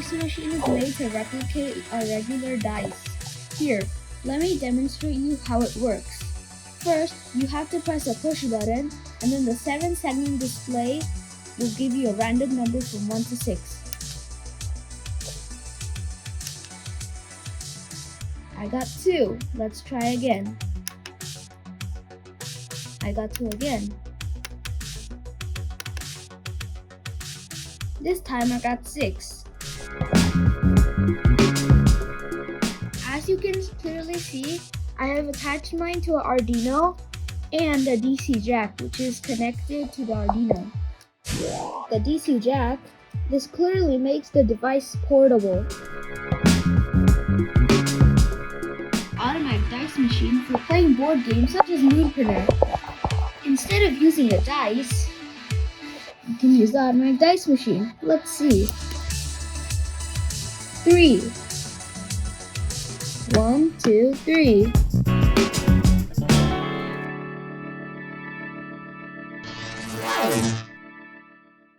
dice machine is made to replicate a regular dice. Here, let me demonstrate you how it works. First, you have to press a push button, and then the 7-segment display will give you a random number from 1 to 6. I got 2. Let's try again. I got 2 again. This time I got 6. As you can clearly see, I have attached mine to an Arduino and a DC jack, which is connected to the Arduino. The DC jack, this clearly makes the device portable. Automatic dice machine for playing board games such as Moonpreneur. Instead of using a dice, you can use the automatic dice machine. Let's see. 3. 1, 2, 3.